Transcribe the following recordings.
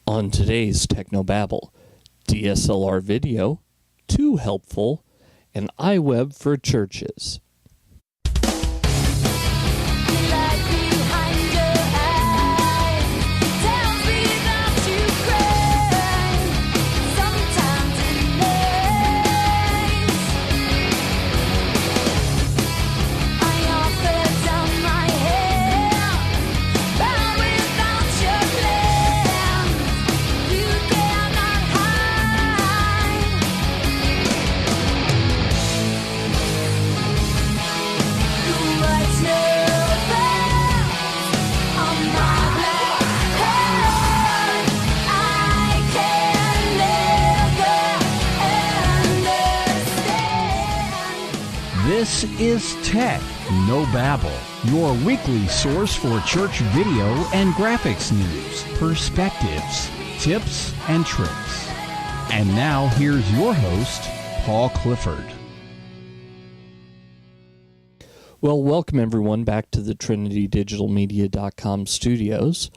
On today's Technobabble, DSLR video, too helpful, and iWeb for churches. This is Tech No Babble, your weekly source for church video and graphics news, perspectives, tips, and tricks. And now here's your host, Paul Clifford. Well, welcome everyone back to the TrinityDigitalMedia.com studios.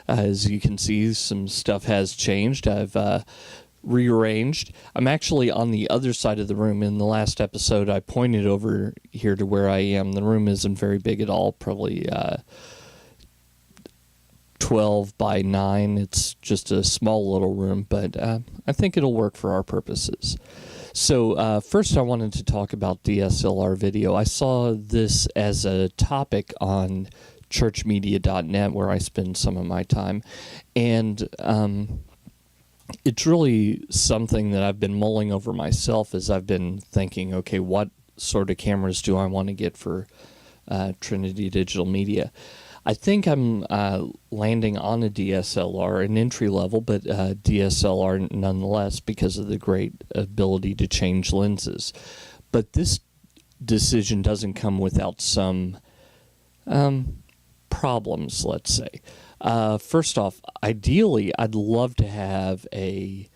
As you can see, some stuff has changed. I've rearranged. I'm actually on the other side of the room. In the last episode, I pointed over here to where I am. The room isn't very big at all, probably 12 by 9. It's just a small little room, but I think it'll work for our purposes. So first I wanted to talk about DSLR video. I saw this as a topic on churchmedia.net, where I spend some of my time, and it's really something that I've been mulling over myself as I've been thinking, okay, what sort of cameras do I want to get for Trinity Digital Media? I think I'm landing on a DSLR, an entry level, but DSLR nonetheless, because of the great ability to change lenses. But this decision doesn't come without some problems, let's say. First off, ideally, I'd love to have a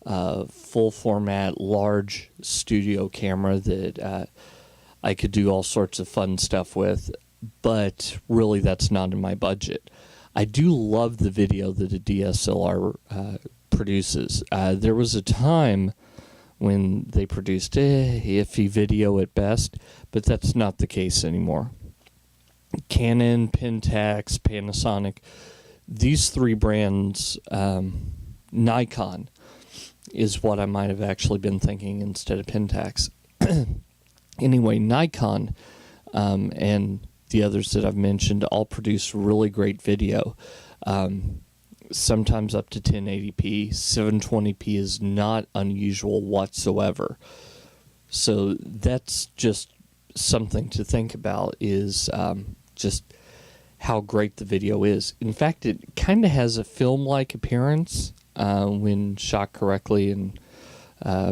full format, large studio camera that I could do all sorts of fun stuff with, but really that's not in my budget. I do love the video that a DSLR produces. There was a time when they produced iffy video at best, but that's not the case anymore. Canon, Pentax, Panasonic, these three brands, Nikon is what I might have actually been thinking instead of Pentax. Anyway, Nikon and the others that I've mentioned all produce really great video, sometimes up to 1080p. 720p is not unusual whatsoever. So that's just something to think about, is just how great the video is. In fact, it kind of has a film-like appearance when shot correctly and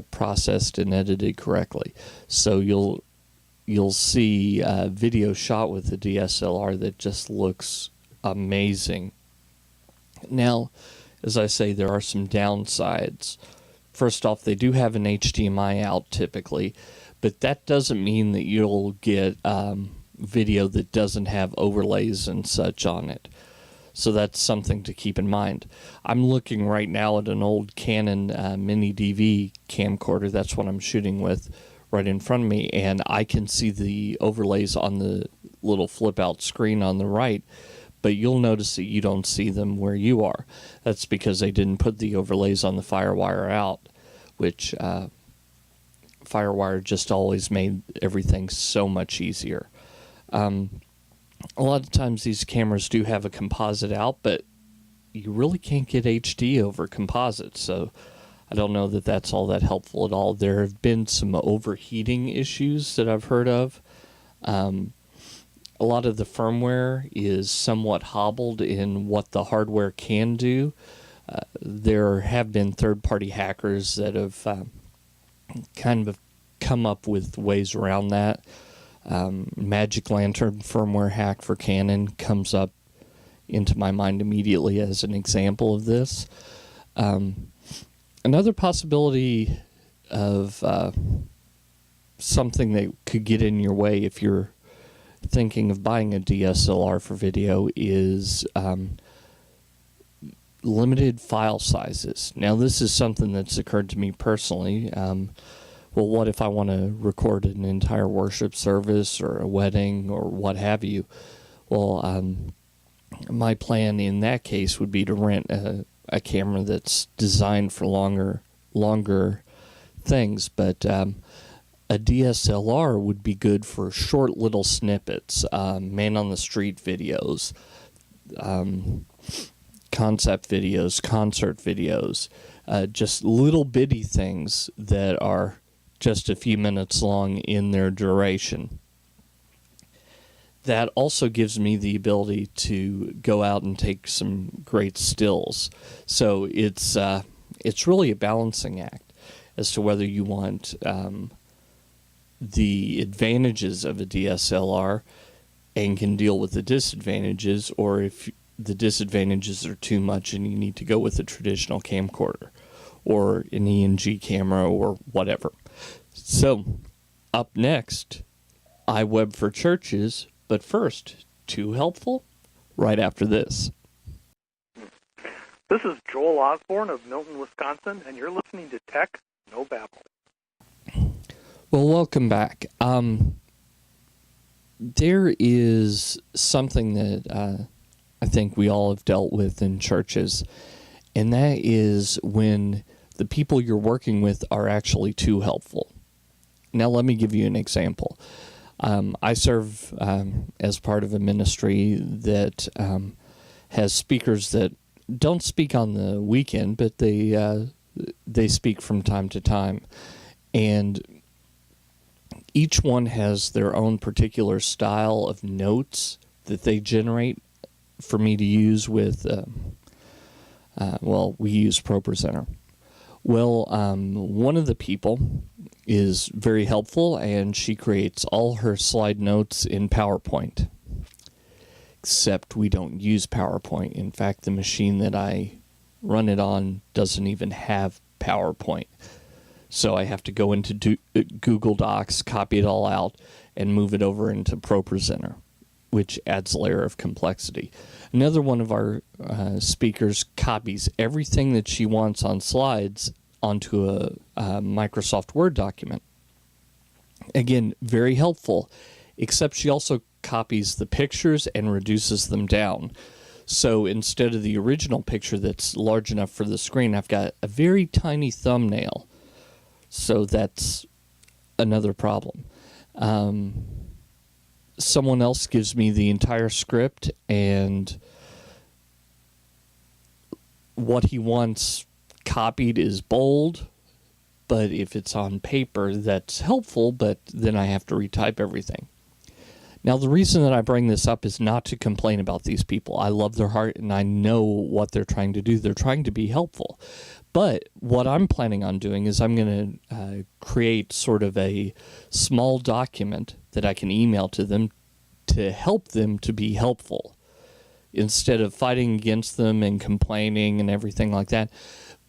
processed and edited correctly. So you'll see video shot with the DSLR that just looks amazing. Now, as I say, there are some downsides. First off, they do have an HDMI out typically, but that doesn't mean that you'll get video that doesn't have overlays and such on it. So that's something to keep in mind. I'm looking right now at an old Canon mini DV camcorder. That's what I'm shooting with right in front of me, and I can see the overlays on the little flip-out screen on the right, but you'll notice that you don't see them where you are. That's because they didn't put the overlays on the FireWire out, which FireWire just always made everything so much easier. A lot of times these cameras do have a composite out, but you really can't get HD over composite, so I don't know that that's all that helpful at all. There have been some overheating issues that I've heard of. A lot of the firmware is somewhat hobbled in what the hardware can do. There have been third-party hackers that have kind of come up with ways around that. Magic Lantern firmware hack for Canon comes up into my mind immediately as an example of this. Another possibility of something that could get in your way if you're thinking of buying a DSLR for video is limited file sizes. Now, this is something that's occurred to me personally. Well, what if I want to record an entire worship service or a wedding or what have you? Well, my plan in that case would be to rent a camera that's designed for longer things, but a DSLR would be good for short little snippets, man on the street videos, concept videos, concert videos, just little bitty things that are just a few minutes long in their duration. That also gives me the ability to go out and take some great stills. So it's really a balancing act as to whether you want the advantages of a DSLR and can deal with the disadvantages, or if the disadvantages are too much and you need to go with a traditional camcorder or an ENG camera or whatever. So, up next, iWeb for churches, but first, Too Helpful? Right after this. This is Joel Osborne of Milton, Wisconsin, and you're listening to Tech No Babel. Well, welcome back. There is something that I think we all have dealt with in churches, and that is when the people you're working with are actually too helpful. Now, let me give you an example. I serve as part of a ministry that has speakers that don't speak on the weekend, but they speak from time to time. And each one has their own particular style of notes that they generate for me to use with, we use ProPresenter. Well, one of the people is very helpful, and she creates all her slide notes in PowerPoint. Except we don't use PowerPoint. In fact, the machine that I run it on doesn't even have PowerPoint. So I have to go into Google Docs, copy it all out, and move it over into ProPresenter, which adds a layer of complexity. Another one of our speakers copies everything that she wants on slides onto a Microsoft Word document. Again, very helpful, except she also copies the pictures and reduces them down. So instead of the original picture that's large enough for the screen, I've got a very tiny thumbnail. So that's another problem. Someone else gives me the entire script, and what he wants copied is bold, but if it's on paper, that's helpful, but then I have to retype everything. Now, the reason that I bring this up is not to complain about these people. I love their heart, and I know what they're trying to do. They're trying to be helpful. But what I'm planning on doing is I'm going to create sort of a small document that I can email to them to help them to be helpful. Instead of fighting against them and complaining and everything like that,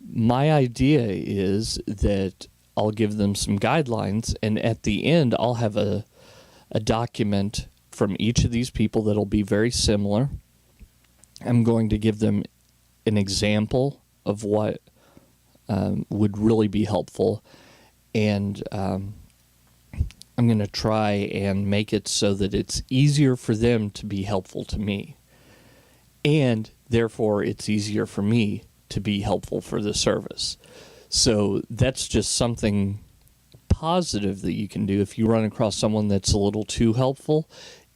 my idea is that I'll give them some guidelines, and at the end I'll have a document from each of these people that'll be very similar. I'm going to give them an example of what would really be helpful, and I'm going to try and make it so that it's easier for them to be helpful to me, and therefore it's easier for me to be helpful for the service. So that's just something positive that you can do if you run across someone that's a little too helpful,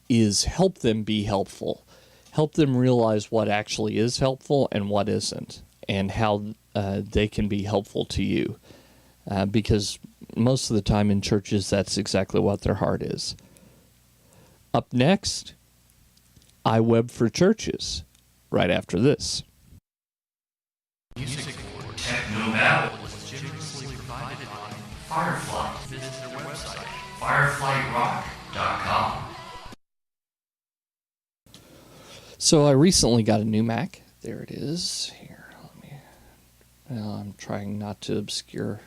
is help them be helpful. Help them realize what actually is helpful and what isn't, and how they can be helpful to you. Because most of the time in churches, that's exactly what their heart is. Up next, iWeb for churches, right after this. Music for Techno Babel is generously provided by Firefly. Visit their website, fireflyrock.com. So I recently got a new Mac. There it is. Here, I'm trying not to obscure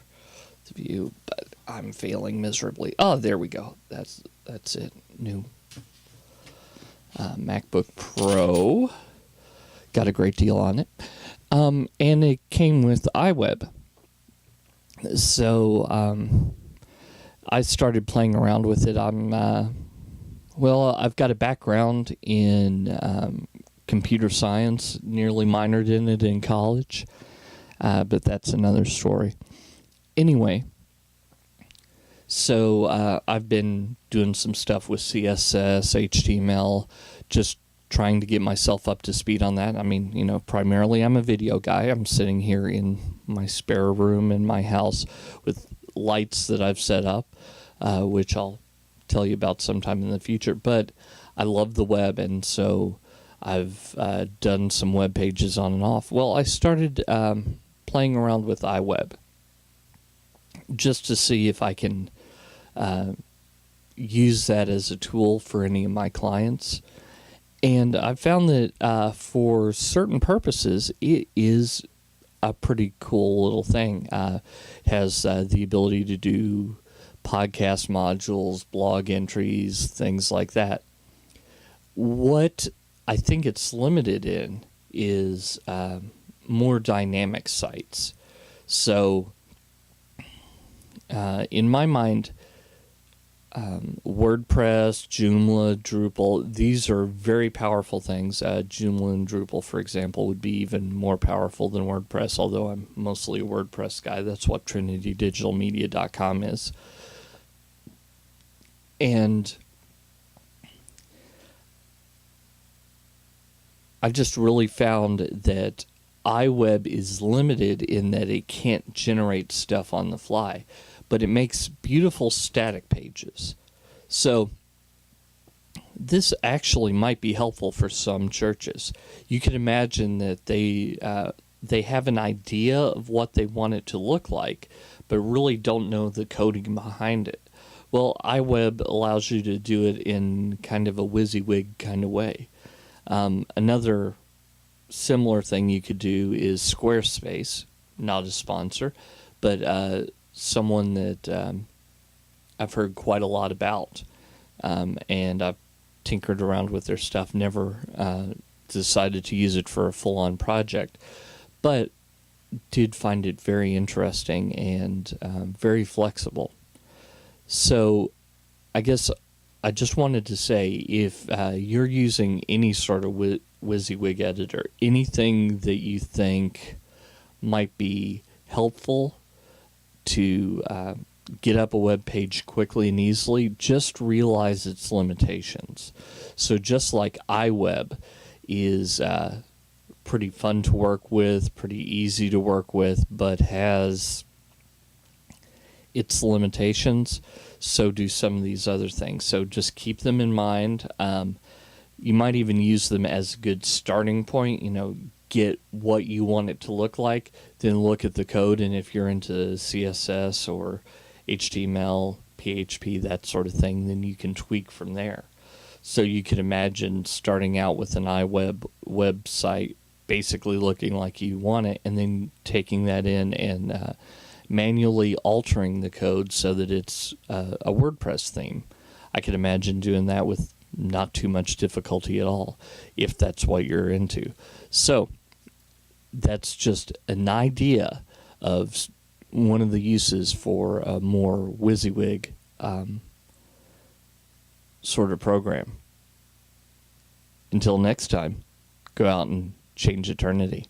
the view, but I'm failing miserably. Oh, there we go. That's it. New MacBook Pro. Got a great deal on it. And it came with iWeb. So I started playing around with it. I've got a background in computer science, nearly minored in it in college, but that's another story. Anyway, so I've been doing some stuff with CSS, HTML, just trying to get myself up to speed on that. I mean, primarily I'm a video guy. I'm sitting here in my spare room in my house with lights that I've set up, which I'll tell you about sometime in the future. But I love the web, and so I've done some web pages on and off. Well, I started playing around with iWeb just to see if I can use that as a tool for any of my clients. And I found that for certain purposes, it is a pretty cool little thing. It has the ability to do podcast modules, blog entries, things like that. What I think it's limited in is more dynamic sites. So in my mind, WordPress, Joomla, Drupal, these are very powerful things. Joomla and Drupal, for example, would be even more powerful than WordPress, although I'm mostly a WordPress guy. That's what trinitydigitalmedia.com is. And I've just really found that iWeb is limited in that it can't generate stuff on the fly, but it makes beautiful static pages. So this actually might be helpful for some churches. You can imagine that they have an idea of what they want it to look like, but really don't know the coding behind it. Well, iWeb allows you to do it in kind of a WYSIWYG kind of way. Another similar thing you could do is Squarespace, not a sponsor, but someone that I've heard quite a lot about, and I've tinkered around with their stuff, never decided to use it for a full-on project, but did find it very interesting and very flexible. So I guess I just wanted to say, if you're using any sort of WYSIWYG editor, anything that you think might be helpful to get up a web page quickly and easily, just realize its limitations. So just like iWeb is pretty fun to work with, pretty easy to work with, but has its limitations, so do some of these other things. So just keep them in mind. You might even use them as a good starting point. Get what you want it to look like, then look at the code, and if you're into CSS or HTML, PHP, that sort of thing, then you can tweak from there. So you could imagine starting out with an iWeb website basically looking like you want it, and then taking that in and manually altering the code so that it's a WordPress theme. I could imagine doing that with not too much difficulty at all, if that's what you're into. So that's just an idea of one of the uses for a more WYSIWYG sort of program. Until next time, go out and change eternity.